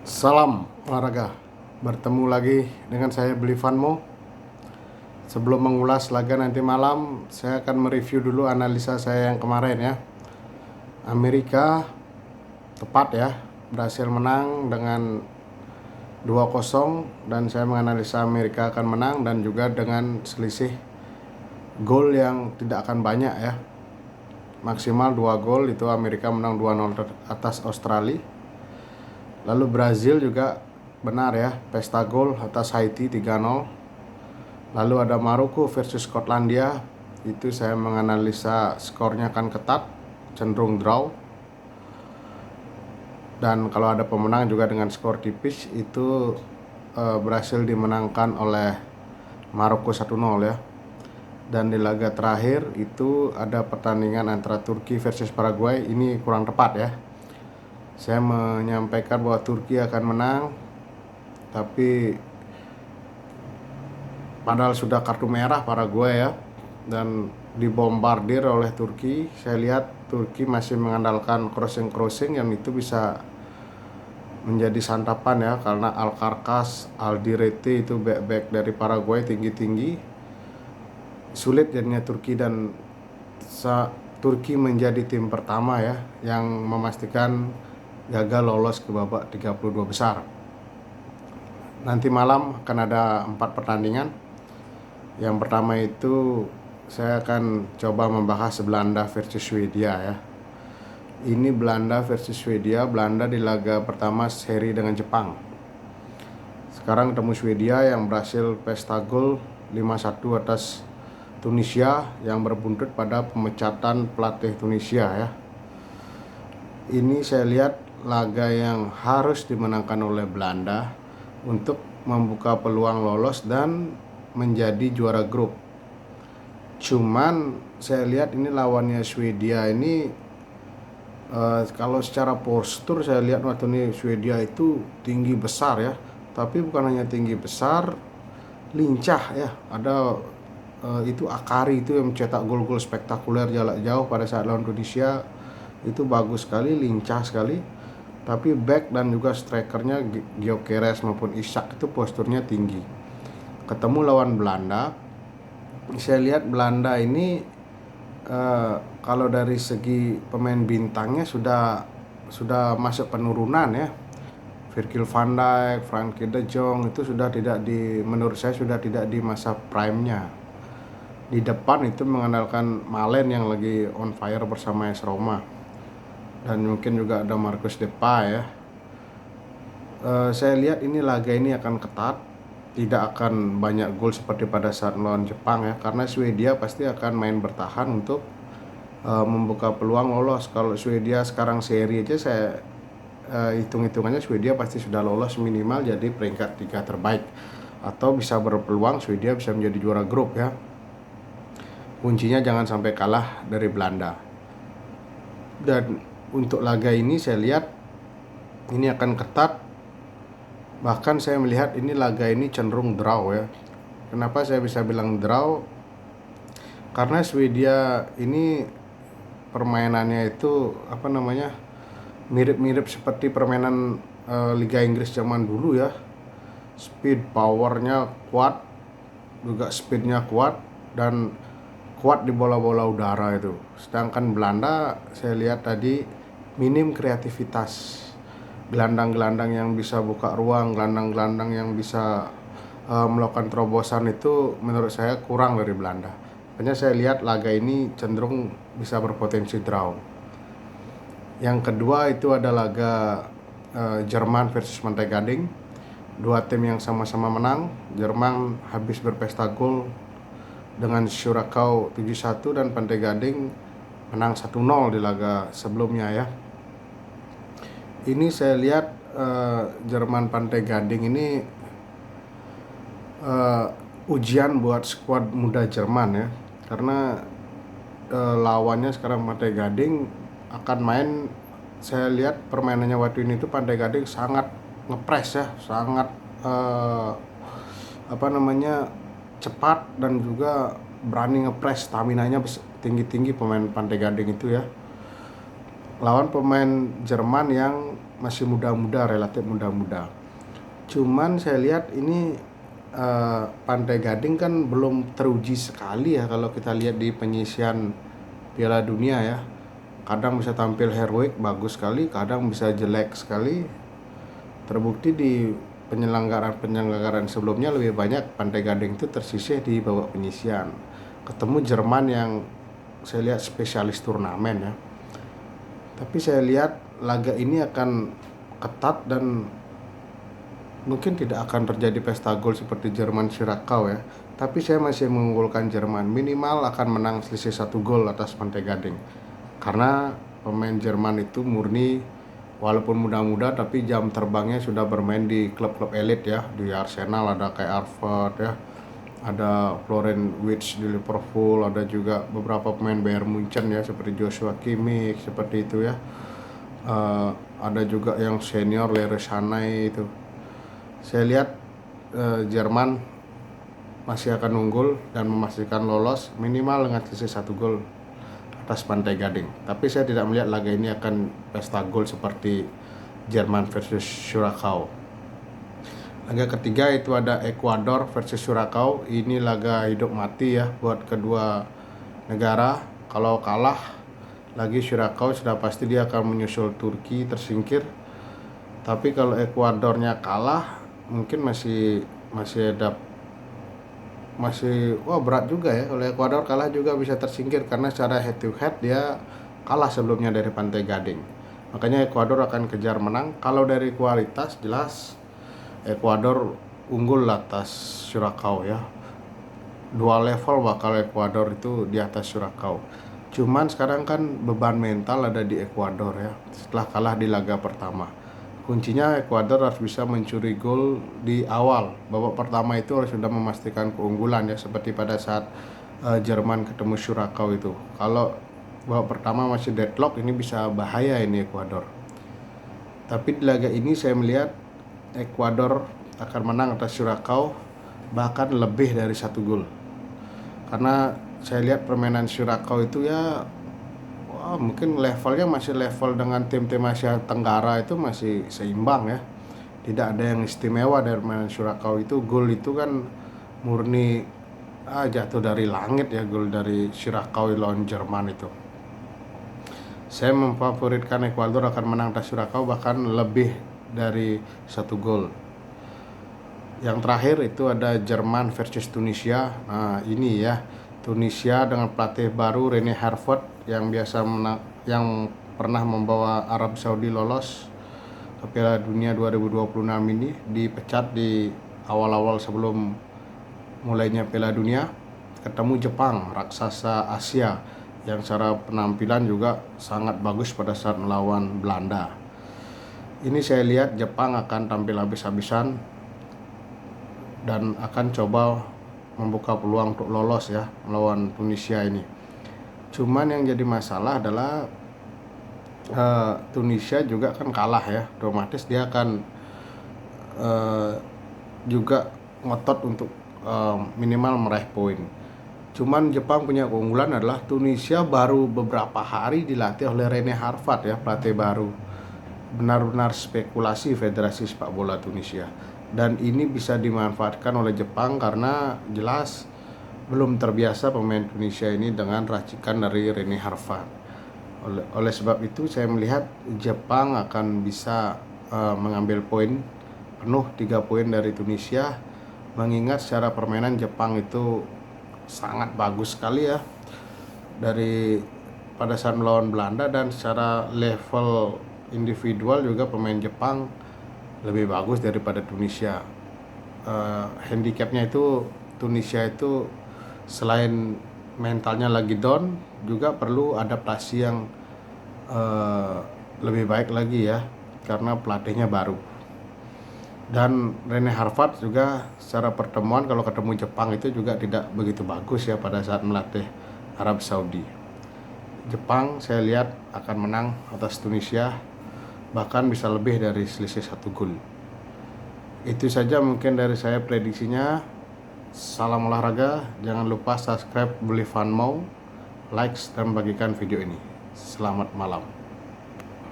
Salam olahraga, bertemu lagi dengan saya Beli Vanmo. Sebelum mengulas laga nanti malam, saya akan mereview dulu analisa saya yang kemarin ya. Amerika tepat ya, berhasil menang dengan 2-0 dan saya menganalisa Amerika akan menang dan juga dengan selisih gol yang tidak akan banyak ya. Maksimal 2 gol, itu Amerika menang 2-0 atas Australia. Lalu Brazil juga benar ya, pesta gol atas Haiti 3-0. Lalu ada Maroko versus Skotlandia, itu saya menganalisa skornya akan ketat, cenderung draw. Dan kalau ada pemenang juga dengan skor tipis, itu berhasil dimenangkan oleh Maroko 1-0 ya. Dan di laga terakhir itu ada pertandingan antara Turki versus Paraguay, ini kurang tepat ya. Saya menyampaikan bahwa Turki akan menang, tapi padahal sudah kartu merah Paraguay ya, dan dibombardir oleh Turki. Saya lihat Turki masih mengandalkan crossing yang itu bisa menjadi santapan ya, karena Alcarkas, Aldirete itu back dari Paraguay tinggi-tinggi. Sulit jadinya Turki, dan Turki menjadi tim pertama ya yang memastikan gagal lolos ke babak 32 besar. Nanti malam akan ada 4 pertandingan. Yang pertama itu saya akan coba membahas Belanda versus Swedia ya. Ini Belanda versus Swedia. Belanda di laga pertama seri dengan Jepang. Sekarang ketemu Swedia yang berhasil pesta gol 5-1 atas Tunisia yang berbuntut pada pemecatan pelatih Tunisia ya. Ini saya lihat laga yang harus dimenangkan oleh Belanda untuk membuka peluang lolos dan menjadi juara grup. Cuman saya lihat ini lawannya Swedia ini kalau secara postur saya lihat waktu ini Swedia itu tinggi besar ya, tapi bukan hanya tinggi besar, lincah ya. Ada itu Akari itu yang mencetak gol-gol spektakuler jarak jauh pada saat lawan Indonesia, itu bagus sekali, lincah sekali. Tapi back dan juga strikernya Gyökeres maupun Ishak itu posturnya tinggi. Ketemu lawan Belanda, saya lihat Belanda ini kalau dari segi pemain bintangnya sudah masuk penurunan ya. Virgil van Dijk, Frenkie de Jong itu sudah tidak menurut saya sudah tidak di masa prime-nya. Di depan itu mengandalkan Malen yang lagi on fire bersama AS Roma, dan mungkin juga ada Marcus Depay ya. Saya lihat ini laga ini akan ketat, tidak akan banyak gol seperti pada saat melawan Jepang ya, karena Swedia pasti akan main bertahan untuk membuka peluang lolos. Kalau Swedia sekarang seri aja saya hitung-hitungannya Swedia pasti sudah lolos minimal jadi peringkat 3 terbaik, atau bisa berpeluang Swedia bisa menjadi juara grup ya. Kuncinya jangan sampai kalah dari Belanda. Dan untuk laga ini saya lihat ini akan ketat. Bahkan saya melihat ini laga ini cenderung draw ya. Kenapa saya bisa bilang draw? Karena Swedia ini permainannya itu mirip-mirip seperti permainan Liga Inggris zaman dulu ya. Speed, powernya kuat, juga speednya kuat, dan kuat di bola-bola udara itu. Sedangkan Belanda saya lihat tadi minim kreativitas. Gelandang-gelandang yang bisa buka ruang, gelandang-gelandang yang bisa melakukan terobosan itu menurut saya kurang dari Belanda. Makanya saya lihat laga ini cenderung bisa berpotensi draw. Yang kedua itu ada laga Jerman versus Pantai Gading. Dua tim yang sama-sama menang. Jerman habis berpesta gol dengan Syurakau 7-1 dan Pantai Gading menang 1-0 di laga sebelumnya ya. Ini saya lihat Jerman Pantai Gading ini ujian buat skuad muda Jerman ya, karena lawannya sekarang Pantai Gading akan main. Saya lihat permainannya waktu ini tuh Pantai Gading sangat ngepres ya, sangat cepat dan juga berani ngepres, staminanya tinggi-tinggi pemain Pantai Gading itu ya. Lawan pemain Jerman yang masih muda-muda, relatif muda-muda. Cuman saya lihat ini Pantai Gading kan belum teruji sekali ya kalau kita lihat di penyisian Piala Dunia ya. Kadang bisa tampil heroik bagus sekali, kadang bisa jelek sekali. Terbukti di penyelenggaraan sebelumnya lebih banyak Pantai Gading itu tersisih di babak penyisian. Ketemu Jerman yang saya lihat spesialis turnamen ya. Tapi saya lihat laga ini akan ketat dan mungkin tidak akan terjadi pesta gol seperti Jerman Curacao ya. Tapi saya masih mengunggulkan Jerman, minimal akan menang selisih 1 gol atas Pantai Gading. Karena pemain Jerman itu murni, walaupun muda-muda tapi jam terbangnya sudah bermain di klub-klub elit ya. Di Arsenal ada kayak Arford ya, ada Florian Wirtz di Liverpool, ada juga beberapa pemain Bayern Munchen ya seperti Joshua Kimmich seperti itu ya. Ada juga yang senior Leroy Sané itu. Saya lihat Jerman masih akan unggul dan memastikan lolos minimal dengan selisih 1 gol atas Pantai Gading. Tapi saya tidak melihat laga ini akan pesta gol seperti Jerman versus Curacao. Laga ketiga itu ada Ekuador versus Curacao. Ini laga hidup mati ya buat kedua negara. Kalau kalah lagi Curacao sudah pasti dia akan menyusul Turki tersingkir. Tapi kalau Ekuadornya kalah mungkin masih berat juga ya. Kalau Ekuador kalah juga bisa tersingkir karena secara head to head dia kalah sebelumnya dari Pantai Gading. Makanya Ekuador akan kejar menang. Kalau dari kualitas jelas Ekuador unggul atas Curacao ya. 2 level bakal Ekuador itu di atas Curacao. Cuman sekarang kan beban mental ada di Ekuador ya setelah kalah di laga pertama. Kuncinya Ekuador harus bisa mencuri gol di awal. Babak pertama itu harus sudah memastikan keunggulan ya, seperti pada saat Jerman ketemu Curacao itu. Kalau babak pertama masih deadlock, ini bisa bahaya ini Ekuador. Tapi di laga ini saya melihat Ekuador akan menang atas Curacao bahkan lebih dari 1 gol. Karena saya lihat permainan Curacao itu ya mungkin levelnya masih level dengan tim-tim Asia Tenggara, itu masih seimbang ya. Tidak ada yang istimewa dari permainan Curacao itu. Gol itu kan murni jatuh dari langit ya, gol dari Curacao lawan Jerman itu. Saya memfavoritkan Ekuador akan menang atas Curacao bahkan lebih dari 1 gol. Yang terakhir itu ada Jerman versus Tunisia. Nah ini ya, Tunisia dengan pelatih baru Rene Harvard yang yang pernah membawa Arab Saudi lolos ke Piala Dunia 2026 ini, dipecat di awal-awal sebelum mulainya Piala Dunia. Ketemu Jepang, raksasa Asia yang secara penampilan juga sangat bagus pada saat melawan Belanda. Ini saya lihat Jepang akan tampil habis-habisan dan akan coba membuka peluang untuk lolos ya melawan Tunisia ini. Cuman yang jadi masalah adalah Tunisia juga kan kalah ya, otomatis dia akan juga ngotot untuk minimal meraih poin. Cuman Jepang punya keunggulan adalah Tunisia baru beberapa hari dilatih oleh Rene Harvard ya, pelatih baru. Benar-benar spekulasi Federasi Sepak Bola Tunisia. Dan ini bisa dimanfaatkan oleh Jepang karena jelas belum terbiasa pemain Tunisia ini dengan racikan dari Rene Harvard. Oleh sebab itu saya melihat Jepang akan bisa mengambil poin penuh 3 poin dari Tunisia, mengingat secara permainan Jepang itu sangat bagus sekali ya dari pada saat melawan Belanda, dan secara level individual juga pemain Jepang lebih bagus daripada Tunisia. Handicapnya itu Tunisia itu selain mentalnya lagi down, juga perlu adaptasi yang lebih baik lagi ya karena pelatihnya baru. Dan Rene Harvard juga secara pertemuan kalau ketemu Jepang itu juga tidak begitu bagus ya pada saat melatih Arab Saudi. Jepang saya lihat akan menang atas Tunisia, bahkan bisa lebih dari selisih 1 gol. Itu saja mungkin dari saya prediksinya. Salam olahraga, jangan lupa subscribe Beli Fun Mau, like dan bagikan video ini. Selamat malam.